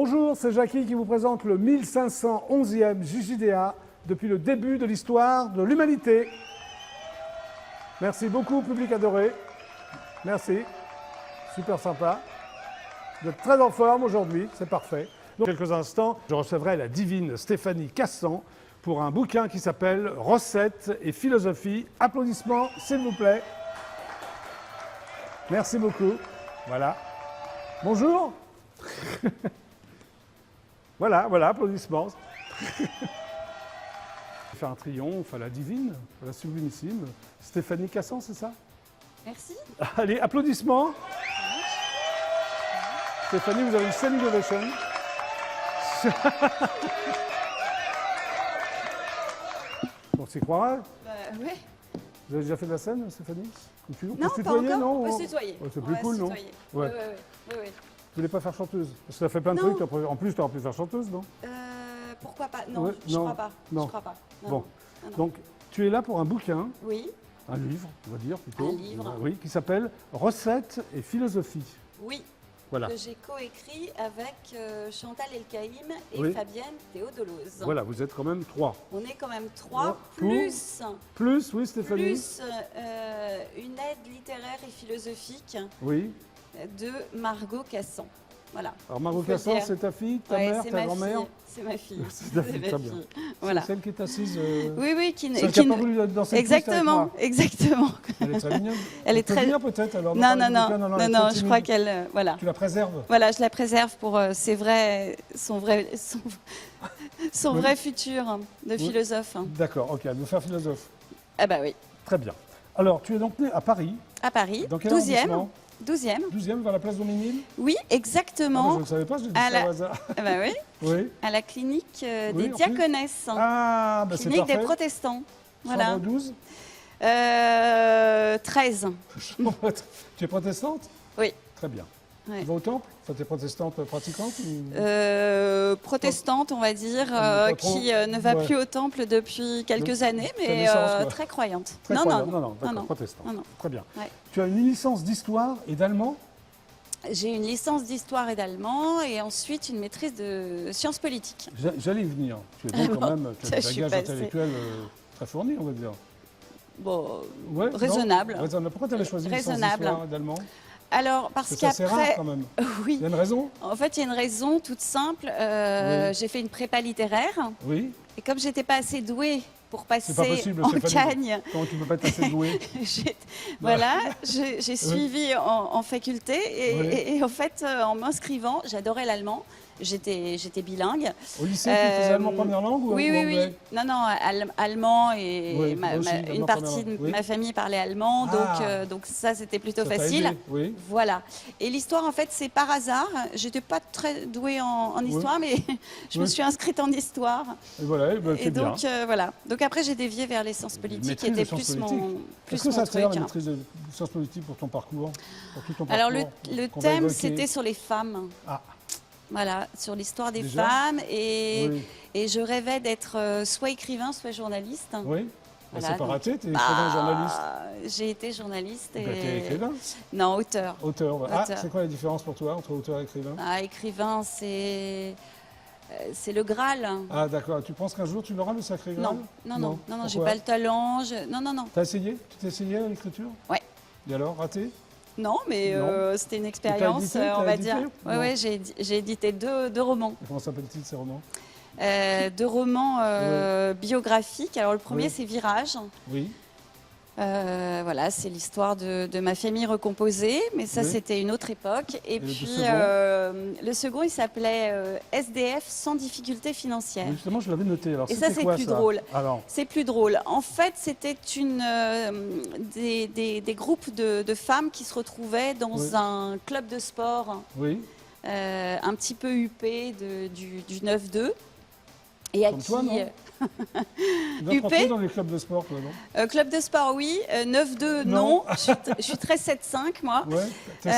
Bonjour, c'est Jackie qui vous présente le 1511e JJDA depuis le début de l'histoire de l'humanité. Merci beaucoup, public adoré. Merci. Super sympa. Vous êtes très en forme aujourd'hui, c'est parfait. Dans quelques instants, je recevrai la divine Stéphanie Cassan pour un bouquin qui s'appelle « Recettes et philosophie ». Applaudissements, s'il vous plaît. Merci beaucoup. Voilà. Bonjour. Voilà, applaudissements. Faire un triomphe à la divine, à la sublimissime. Stéphanie Cassan, c'est ça? Merci. Allez, applaudissements. Stéphanie, vous avez une standing ovation. On s'y croira. Oui. Vous avez déjà fait de la scène, Stéphanie? Non, pas encore. On peut se tutoyer. C'est plus cool, non? Oui. Vous voulez pas faire chanteuse? Parce que ça fait plein de Non. trucs. En plus, tu aurais pu faire chanteuse, non? Pourquoi pas? Non, Ouais, je non, crois pas. non. Je crois pas. Non, Bon. non. Donc, tu es là pour un bouquin, Oui, un livre, on va dire plutôt. Un livre. Oui, qui s'appelle Recettes et philosophie. oui. Voilà. Que j'ai coécrit avec Chantal Elkaïm et Oui. Fabienne Théodolos. Voilà, vous êtes quand même trois. On est quand même trois, Pour- Plus, oui, Stéphanie. plus une aide littéraire et philosophique Oui. de Margot Cassan. Voilà. Alors, Margot Faut le Cassan, dire. c'est ta fille, ta Ouais, mère, c'est ta ma grand-mère? fille. C'est ma fille. C'est ta fille, ma très bien. fille. Voilà. Celle qui est assise. Oui, Celle qui n'a pas voulu danser le twist avec Exactement, moi. exactement. Elle est très mignonne. Elle est peut très- venir peut-être alors. Non, dans non, le bouquin. non, elle est non, trop je timide. crois qu'elle, voilà. Tu la préserves. Voilà, je la préserve pour son vrai futur de Oui. philosophe. D'accord, ok, elle veut faire philosophe. Ah bah oui, Très bien. Alors, tu es donc né à Paris. à Paris, Dans quel 12e. arrondissement 12e, 12e, vers la place Dominil. oui, Ah, exactement. je ne savais pas, j'ai dit À ça la- au hasard. Ah bah oui, Oui. à la clinique Oui, des en plus. diaconesses, Ah, bah c'est clinique des parfait. protestants. Voilà. Chambre 12. 13. Tu es protestante? Oui. Très bien. Ouais. Tu vas au temple? Enfin, tu es protestante pratiquante ou... Protestante, on va dire, Pas trop. qui ne va Ouais. plus au temple depuis quelques années, ta mais naissance, quoi. très croyante. Très non, croyante. non, non, d'accord, non. protestante. Non, non. Très bien. Ouais. Tu as une licence d'histoire et d'allemand? J'ai une licence d'histoire et d'allemand et ensuite une maîtrise de sciences politiques. J'allais y venir. Tu es donc Ah quand bon, même, tu ça, as je des suis bagages passée. intellectuels très fournis, on va dire. Bon, Ouais, non raisonnable. Raisonnable. Pourquoi tu avais choisi une licence Raisonnable. d'histoire et d'allemand? Alors, parce C'est assez rare qu'après, quand même. oui, Il y a une raison? en fait, il y a une raison toute simple. Oui. J'ai fait une prépa littéraire Oui. et comme j'étais pas assez douée pour C'est pas passer possible, en Stéphanie. Cagne, Comment tu peux pas être assez doué? voilà, j'ai suivi en faculté Oui. et en fait, en m'inscrivant, j'adorais l'allemand. J'étais bilingue. Au lycée, tu faisais allemand première langue ou Oui, ou oui, anglais? oui. Non, non, allemand et Oui, moi aussi, allemand une première partie de langue, oui. ma famille parlait allemand, Ah. donc ça c'était plutôt Ça t'a facile. aidé, oui. Voilà. Et l'histoire, en fait, c'est par hasard. J'étais pas très douée en histoire, mais je me Oui. suis inscrite en histoire. Et voilà, ben, Et c'est bien. donc, voilà. Donc après, j'ai dévié vers les sciences politiques, qui Maîtrise de était sciences plus politiques. plus Est-ce que mon ça te sert truc. la maîtrise de sciences politiques pour ton parcours? Pour tout ton Alors, parcours le qu'on va thème, évoquer? c'était sur les femmes. Ah, Voilà, sur l'histoire des Déjà femmes. Et, oui. et je rêvais d'être soit écrivain, soit journaliste. Oui. Ben, Voilà, c'est pas donc- raté, tu es écrivain journaliste. J'ai été journaliste et... Ben, tu es écrivain. Non, auteur. Auteur. Ah, Auteur. c'est quoi la différence pour toi entre auteur et écrivain? Ah, écrivain, c'est le Graal. Ah, d'accord. Tu penses qu'un jour tu l'auras, le sacré Graal? Non, j'ai Pourquoi? pas le talent. Non. T'as essayé? Tu t'es essayé à l'écriture? Ouais. Et alors, raté? Non, mais Non. c'était une expérience, édité? T'as on va édité? dire. Non. Ouais, j'ai édité deux romans. Comment s'appellent-ils ces romans? Deux romans biographiques. Alors, le premier, Oui. c'est Virage. Oui. Voilà, c'est l'histoire de ma famille recomposée, mais ça, Oui. c'était une autre époque. Et le puis, second le second, il s'appelait SDF sans difficulté financière. Mais justement, je l'avais noté. Alors, Et ça, c'était c'est quoi, plus ça? drôle. Alors, C'est plus drôle. En fait, c'était des groupes de femmes qui se retrouvaient dans Oui. un club de sport oui. un petit peu huppé du 9-2. Et à Comme qui toi, non? Tu dois te UP? retrouver dans les clubs de sport, toi, non? Club de sport, oui. 9-2, Non. non. Je suis très 7-5, moi. Ouais, t'es 7-5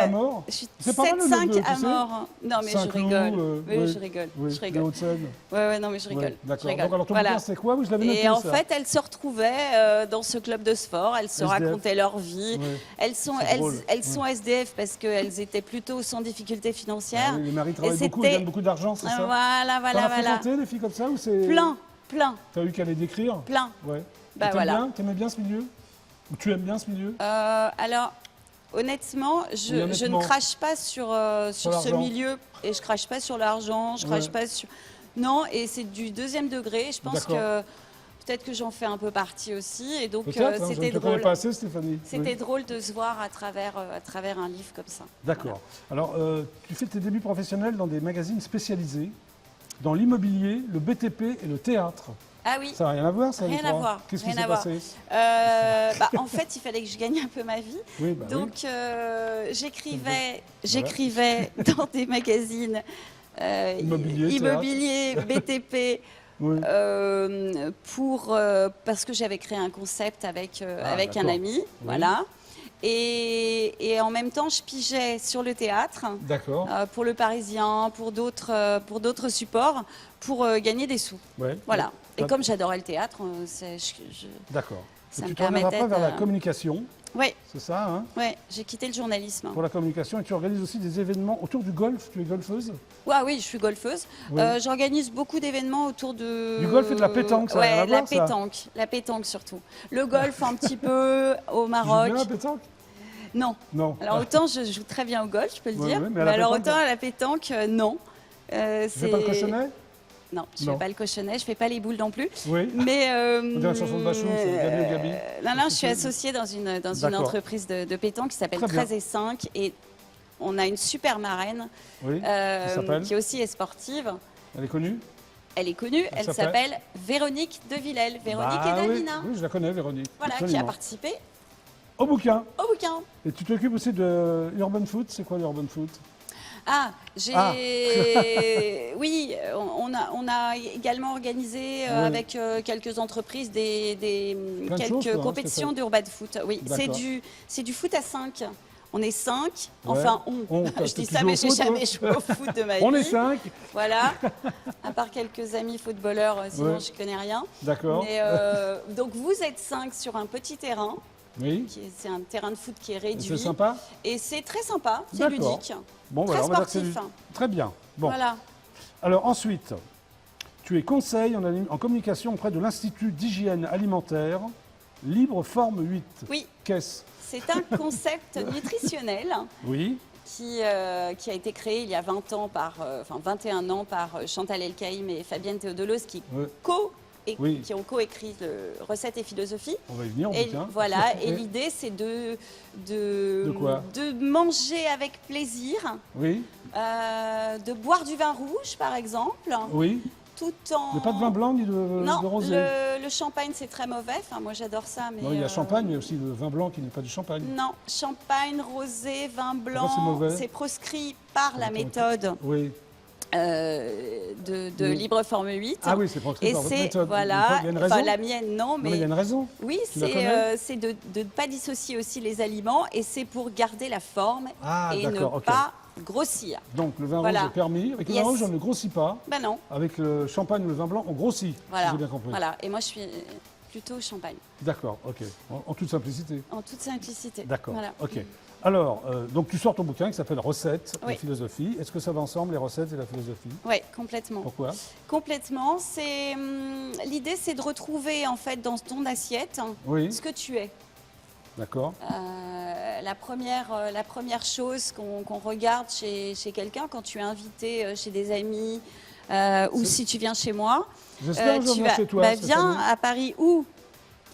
à mort? Je suis C'est pas mal, le 7-5 9-2, tu à sais. mort. Non, mais je Saint-Cloud, rigole. Oui, ouais, je rigole. oui, Je les rigole. Hauts-de-Seine. Ouais, non, mais je rigole. Ouais, Je d'accord. rigole. Donc, alors, ton Voilà. bouquin, c'est quoi? Oui, je l'avais noté, Et en ça. fait, elles se retrouvaient dans ce club de sport, elles se SDF. racontaient leur vie. Ouais. Elles sont, C'est drôle. elles sont SDF parce qu'elles étaient plutôt sans difficultés financières. Ah oui, les maris travaillent beaucoup, ils c'était- gagnent beaucoup d'argent, c'est ça? Voilà, T'en voilà, as voilà. fréquenté, des filles comme ça, ou c'est... Plein, T'as eu qu'à les décrire? plein. Ouais. Bah, T'aimes voilà. bien? T'aimais bien ce milieu? Ou tu aimes bien ce milieu? Alors, honnêtement, je ne honnêtement. crache pas sur ce l'argent. milieu et je crache pas sur l'argent, je crache Ouais. pas sur... Non, et c'est du deuxième degré. Je pense D'accord. que peut-être que j'en fais un peu partie aussi. Et donc, Peut-être, hein, je ne c'était te connais drôle. pas assez, Stéphanie. C'était Oui. drôle de se voir à travers un livre comme ça. D'accord. Alors, tu fais tes débuts professionnels dans des magazines spécialisés, dans l'immobilier, le BTP et le théâtre. Ah oui. Ça n'a rien à voir, ça, les Rien à trois? voir, Qu'est-ce qui rien s'est à voir. passé? En fait, il fallait que je gagne un peu ma vie. Oui, bah oui. Donc, j'écrivais dans des magazines Immobilier, BTP, Oui. parce que j'avais créé un concept avec un d'accord. ami. Voilà. Et en même temps, je pigeais sur le théâtre, D'accord. pour le Parisien, pour d'autres supports, pour gagner des sous. Ouais. Voilà. Et Bah, comme j'adorais le théâtre, D'accord. ça Et me tu t'orientes après permettait vers la de- communication, ouais, c'est ça, hein? j'ai quitté le journalisme. Pour la communication, et tu organises aussi des événements autour du golf. Tu es golfeuse? Ouais, oui, je suis golfeuse. Oui. J'organise beaucoup d'événements autour de... Du golf et de la pétanque, ça a rien à Ouais, voir, ça. la pétanque surtout. Le golf un petit peu au Tu Maroc. joues bien à la pétanque? Non. Non. Alors autant je joue très bien au golf, je peux le Ouais, dire. ouais, mais à la alors pétanque, autant à la pétanque, non. Tu fais pas le cochonnet? Non, je Non. fais pas le cochonnet, je fais pas les boules non plus. Oui. Mais On dirait une chanson de Bachung, c'est Gabi ou Gabi. non, je suis associée dans une D'accord. entreprise de pétanque qui s'appelle Très bien. 13 et 5 et on a une super marraine Oui. Qui s'appelle? qui aussi est sportive. Elle est connue? Elle est connue, elle s'appelle Véronique de Villèle. Véronique Bah et oui, Davina. oui, je la connais, Véronique. Voilà, qui a Absolument. participé Au bouquin. au bouquin. Et tu t'occupes aussi de Urban Foot. C'est quoi l'Urban Foot? Ah, j'ai. Ah. Oui, on a également organisé Oui. avec quelques entreprises Plein de quelques choses, toi, hein, compétitions Stéphane. d'urban foot. Oui, D'accord. c'est du foot à 5. On est 5. Ouais. Enfin, Toi, je t'es dis ça, toujours mais au j'ai foot, jamais toi joué au foot de ma vie. On est 5. Voilà. À part quelques amis footballeurs, sinon Ouais. je connais rien. D'accord. Mais, donc vous êtes 5 sur un petit terrain. Oui. C'est un terrain de foot qui est C'est réduit. sympa. Et c'est très sympa, c'est D'accord. ludique. Bon, Très on va dire que c'est sportif. très bien. Bon. Voilà. Alors ensuite, tu es conseil en communication auprès de l'Institut d'hygiène alimentaire Libre Forme 8. Oui, Qu'est-ce? c'est un concept nutritionnel Oui. qui a été créé il y a 21 ans par Chantal Elkaïm et Fabienne Théodolos qui, Ouais. Oui. qui ont coécrit Recettes et philosophie. On va y venir, Et bouquin. voilà, et Oui. l'idée c'est de quoi? de manger avec plaisir, Oui. de boire du vin rouge par exemple, Oui. tout en... Mais pas de vin blanc ni de Non, rosé. le champagne c'est très mauvais, enfin moi j'adore ça. Mais Non, il y a champagne, mais aussi le vin blanc qui n'est pas du champagne. Non, champagne, rosé, vin c'est blanc, mauvais c'est proscrit par la Attends, méthode Oui. de Oui. Libre Forme 8. Ah oui, c'est proscrit Et par votre c'est, méthode. voilà, Il y a une raison? enfin la mienne non, Non, mais il y a une raison. oui, Tu la connais c'est de ne pas dissocier aussi les aliments et c'est pour garder la forme Ah, et ne d'accord, ok. pas grossir. Donc le vin Voilà. rouge est permis. Avec le Yes. vin rouge, on ne grossit pas. Ben non, Avec le champagne ou le vin blanc, on grossit. voilà, Si j'ai bien compris. voilà. Et moi je suis plutôt champagne, D'accord, ok. En toute simplicité. en toute simplicité. D'accord, Voilà. ok. Alors, donc tu sors ton bouquin qui s'appelle Recettes Oui. et philosophie. Est-ce que ça va ensemble, les recettes et la philosophie? Oui, complètement. Pourquoi? Complètement. L'idée, c'est de retrouver en fait dans ton assiette Oui, ce que tu es. d'accord. La première chose qu'on regarde chez quelqu'un quand tu es invité chez des amis ou si tu viens chez moi, J'espère que je tu viens vas, chez toi. bah, cette viens année. à Paris ou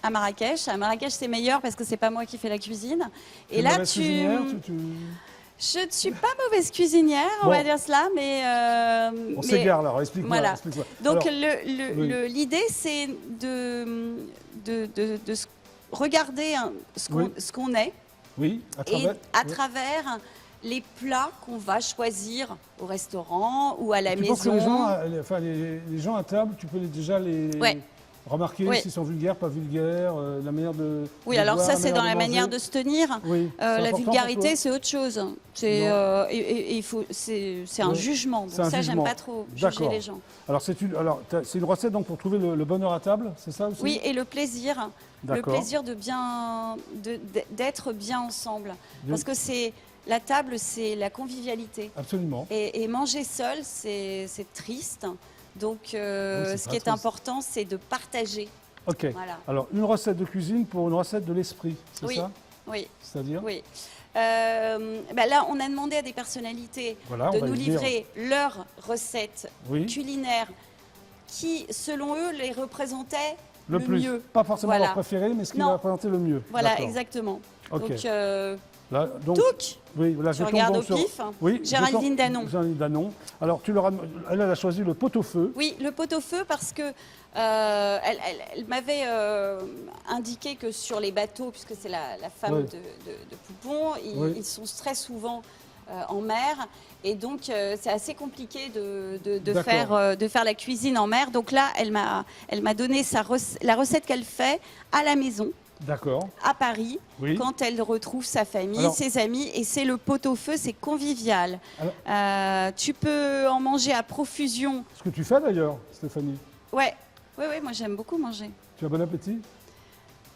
à Marrakech. À Marrakech, c'est meilleur parce que c'est pas moi qui fais la cuisine. Tu es Et là, mauvaise cuisinière, je ne suis pas mauvaise cuisinière, on Bon. va dire cela, mais On mais- s'égare là, alors explique-moi. voilà. explique-moi. Donc Alors, oui. l'idée, c'est de regarder Oui. ce qu'on est Oui, à et travers. à oui. travers les plats qu'on va choisir au restaurant ou à la Tu penses que maison. les gens à table, tu peux déjà les Ouais. remarquer Oui. s'ils sont vulgaires, pas vulgaires, la manière de. Oui, de alors boire, ça, c'est dans la manger. manière de se tenir. Oui. c'est La important pour vulgarité, toi c'est autre chose. C'est un Oui. jugement. C'est Donc un ça, j'aime jugement. pas trop juger D'accord. les gens. Alors c'est une recette donc pour trouver le bonheur à table, c'est ça aussi? Oui, et le plaisir. Le D'accord. plaisir d'être bien ensemble. Parce que la table, c'est la convivialité. Absolument. Et manger seul, c'est triste. Donc, c'est ce pas qui est triste. important, c'est de partager. Ok. Voilà. Alors une recette de cuisine pour une recette de l'esprit, c'est Oui. ça? Oui, C'est-à-dire? oui. Là, on a demandé à des personnalités Voilà, on de va nous y venir. livrer leurs recettes Oui. culinaires qui, selon eux, les représentaient Le plus. mieux. Pas forcément Voilà. leur préféré, mais ce qui Non. va représenter le mieux. Voilà, D'accord. exactement. Ok. Donc, Donc, touc, oui, là, tu je tombe regardes donc au sur- pif. Oui, Géraldine Danon. Géraldine Danon. Alors, elle a choisi le pot-au-feu. Oui, le pot-au-feu parce que elle m'avait indiqué que sur les bateaux, puisque c'est la femme Oui. de Poupon, Oui. ils sont très souvent en mer. Et donc, c'est assez compliqué de D'accord. faire la cuisine en mer. Donc là, elle m'a donné la recette qu'elle fait à la maison, D'accord. à Paris, Oui. quand elle retrouve sa famille, Alors- ses amis. Et c'est le pot-au-feu, c'est convivial. Alors- Tu peux en manger à profusion. Ce que tu fais d'ailleurs, Stéphanie. Ouais, moi j'aime beaucoup manger. Tu as bon appétit?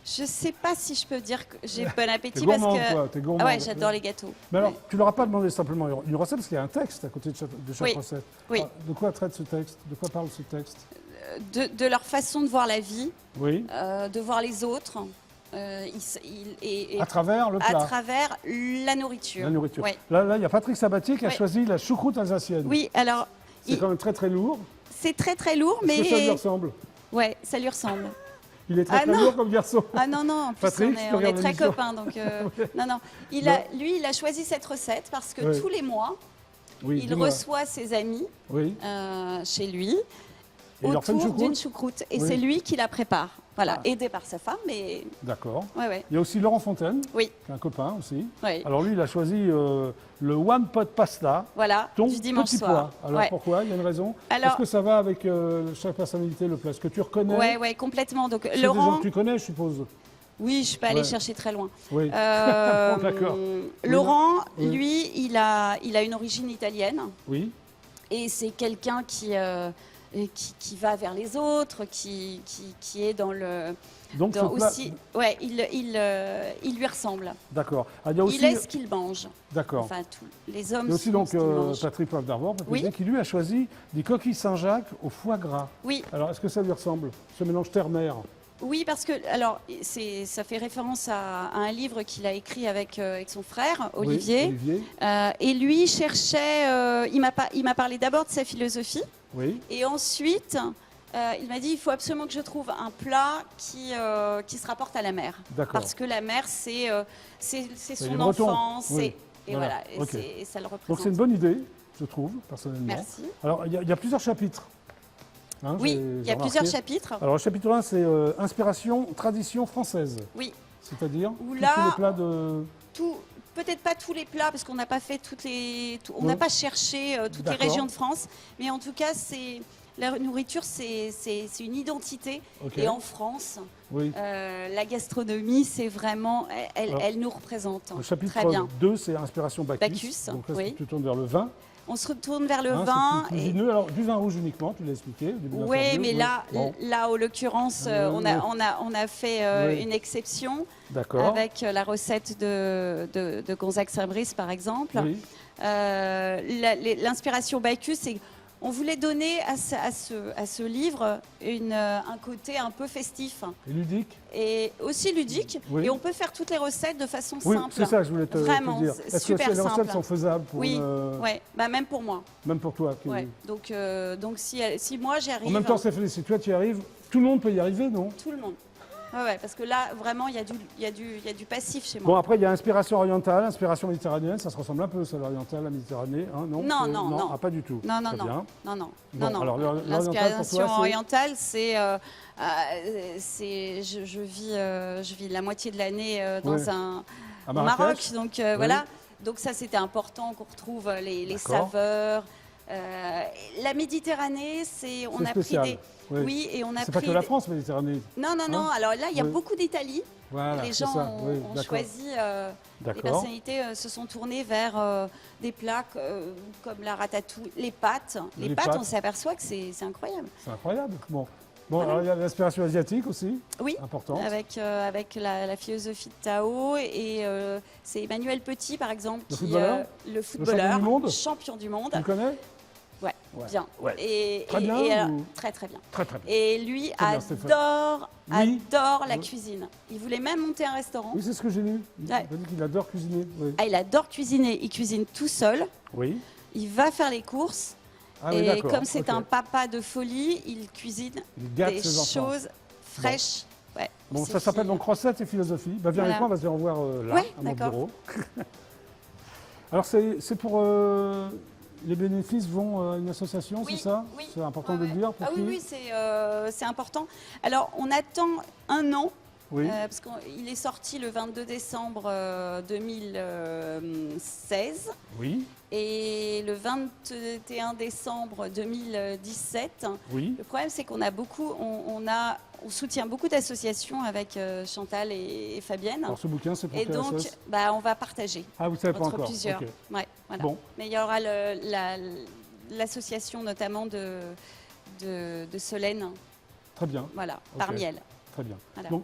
Je sais pas si je peux dire que j'ai bon appétit T'es parce gourmande, que toi, t'es gourmande. ah ouais, j'adore les gâteaux. Mais alors, Ouais. tu leur as pas demandé simplement une recette parce qu'il y a un texte à côté de chaque Oui. recette. Oui. Ah, de quoi traite ce texte? De quoi parle ce texte? De leur façon de voir la vie, Oui. de voir les autres, et À travers le à plat. travers la nourriture. La nourriture. Ouais. Là, il y a Patrick Sabatier qui a Ouais. choisi la choucroute alsacienne. Oui, alors C'est quand même très très lourd. c'est très très lourd, Est-ce que ça lui mais ressemble? ouais, ça lui ressemble. Il est très Ah très non. lourd comme garçon. Ah non, en plus Patrick, on tu est regardes très l'émission. copains, donc non. Lui, il a choisi cette recette parce que Ouais. tous les mois, Oui, il dis-moi. reçoit ses amis Oui. chez lui il leur fait une autour choucroute d'une choucroute. Et Oui. c'est lui qui la prépare. Voilà, Ah. aidé par sa femme, mais D'accord. ouais. Il y a aussi Laurent Fontaine, Oui, qui est un copain aussi. oui. Alors lui, il a choisi le One Pot Pasta. Voilà, Ton du dimanche petit soir. plat. Alors Ouais. pourquoi? Il y a une raison? Alors- Est-ce que ça va avec chaque personnalité, le plat? Est-ce que tu reconnais? Ouais, complètement. Donc C'est des gens Laurent, que tu connais, je suppose. oui, je peux aller Ouais. chercher très loin. Oui. D'accord. Laurent, Oui. lui, il a une origine italienne Oui. et c'est quelqu'un qui va vers les autres, qui est dans le Donc ce dans plat. aussi. Ouais, il lui ressemble. D'accord. Ah, il y a aussi. Il est ce qu'il mange. D'accord. Enfin, tous les hommes Il y a aussi sont donc ce qu'ils mangent. Patrick Poivre d'Arvor, Oui. qui lui a choisi des coquilles Saint-Jacques au foie gras. Oui, Alors est-ce que ça lui ressemble, ce mélange terre-mer? oui, parce que alors ça fait référence à un livre qu'il a écrit avec son frère Oui, Olivier. Olivier. Et lui cherchait. Il m'a parlé d'abord de sa philosophie, Oui. et ensuite il m'a dit il faut absolument que je trouve un plat qui se rapporte à la mer, D'accord. parce que la mer c'est les son Bretons. enfance, Oui. et Voilà. voilà, et Ok. ça le représente. Donc c'est une bonne idée, je trouve, personnellement. Merci. Alors il y a plusieurs chapitres. Hein, Oui, j'ai il y a plusieurs remarqué. chapitres. Alors le chapitre 1, c'est inspiration, tradition française. Oui. C'est-à-dire Où tous là- les plats de... Peut-être pas tous les plats parce qu'on n'a pas fait on Oui. n'a pas cherché toutes les D'accord. régions de France, mais en tout cas la nourriture c'est une identité. Ok. Et en France, Oui. la gastronomie c'est vraiment Alors, elle nous représente Le chapitre très bien. 2, c'est inspiration Bacchus. Bacchus, Donc là, oui. tu tournes vers le vin. On se retourne vers le Hein, vin. c'est plus vineux. Alors du vin rouge uniquement, tu l'as expliqué. au début de Oui, l'interview. mais là, Bon, en l'occurrence, on a fait Oui. une exception d'accord. avec la recette de Gonzague Saint-Brice, par exemple. Oui. L'inspiration Bacchus, c'est on voulait donner à ce livre un côté un peu festif Et ludique. et aussi ludique. Oui. Et on peut faire toutes les recettes de façon Oui, simple. c'est ça que je voulais te Vraiment, dire. c'est Est-ce que super les recettes simple. sont faisables pour Oui, ouais. Même pour moi. même pour toi qui- Ouais. Donc si moi j'y arrive, En même temps, Stéphanie, si toi tu y arrives, tout le monde peut y arriver, non? tout le monde. Ouais, parce que là, vraiment, il y a du passif chez Bon, moi. après, il y a inspiration orientale, inspiration méditerranéenne, ça se ressemble un peu, ça, l'oriental, la Méditerranée, hein, non? Non, C'est- non, non. Ah, pas du tout. Non. Très bien. Non. Bon, alors, l'oriental, pour L'inspiration toi, c'est- orientale, je vis la moitié de l'année Ouais. au À Maroc, Marrakech. donc Oui. voilà. Donc ça, c'était important qu'on retrouve les D'accord. saveurs. La Méditerranée, on a spécial, pris des... oui. Oui, et on a C'est pris... pas que la France, Méditerranée. Non, non, non. Hein? Alors là, il y a Oui. beaucoup d'Italie. Voilà, Les c'est gens ça. Oui, ont d'accord. choisi, les D'accord. personnalités se sont tournées vers des plats comme la ratatouille, les pâtes. Les pâtes, on s'aperçoit que c'est incroyable. C'est incroyable. Bon, Voilà. alors il y a l'inspiration asiatique aussi, Oui, importante. avec la philosophie de Tao. Et c'est Emmanuel Petit, par exemple, Le footballeur le footballeur, champion du monde champion du monde. Tu le connais? Ouais, Ouais. bien. Ouais. Très bien alors, ou- très, très bien. Très très bien. Et lui Très bien, Stéphane. adore la Oui. cuisine. Il voulait même monter un restaurant. Oui, c'est ce que j'ai lu. Il Ouais. m'a dit qu'il adore cuisiner. Oui. Ah, il adore cuisiner. Il cuisine tout seul. Oui. Il va faire les courses. Ah oui, et d'accord. comme c'est Ok. un papa de folie, il cuisine Il gâte des ses enfants. choses fraîches. Ouais, Bon, ses ça s'appelle filles. donc Recettes et Philosophie. Bah, viens Voilà. avec moi, on va se revoir là, Ouais, à mon d'accord. bureau. Alors, c'est pour... les bénéfices vont à une association, Oui, c'est ça? oui. C'est important Ouais, de le ouais. dire pour Ah qui? oui, oui, c'est important. Alors, on attend un an. Oui. Parce qu'il est sorti le 22 décembre 2016 Oui. et le 21 décembre 2017. Oui. Le problème, c'est qu'on a beaucoup, on soutient beaucoup d'associations avec Chantal et Fabienne. Alors, ce bouquin, c'est pour Et quelle donc, assoce? on va partager Ah, vous savez pas entre encore. plusieurs. Ok. Ouais, voilà. Bon. Mais il y aura l'association notamment de Solène, Très bien. voilà, Ok. parmi elles. Très bien. Voilà. Donc,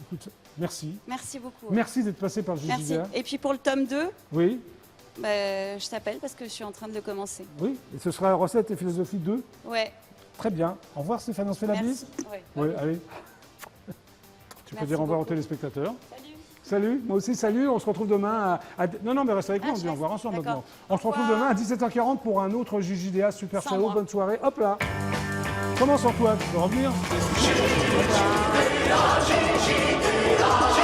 écoute, merci. Merci beaucoup. Merci d'être passé par le Merci. JJDA. Et puis pour le tome 2, Oui. je t'appelle parce que je suis en train de le commencer. Oui. Et ce sera Recettes et Philosophie 2. Ouais. Très bien. Au revoir Stéphane, on se fait la bise? Merci. Ouais. Oui, allez. Tu peux Merci dire au revoir aux beaucoup. téléspectateurs. Salut. Salut, moi aussi, salut. On se retrouve demain Non, non, mais reste avec Ah, nous, on je dit au revoir reste. ensemble D'accord. maintenant. On se retrouve Au revoir. demain à 17h40 pour un autre JJDA Super Sans Salo. moi. Bonne soirée. Hop là. Comment Antoine? Tu peux revenir? JJDA.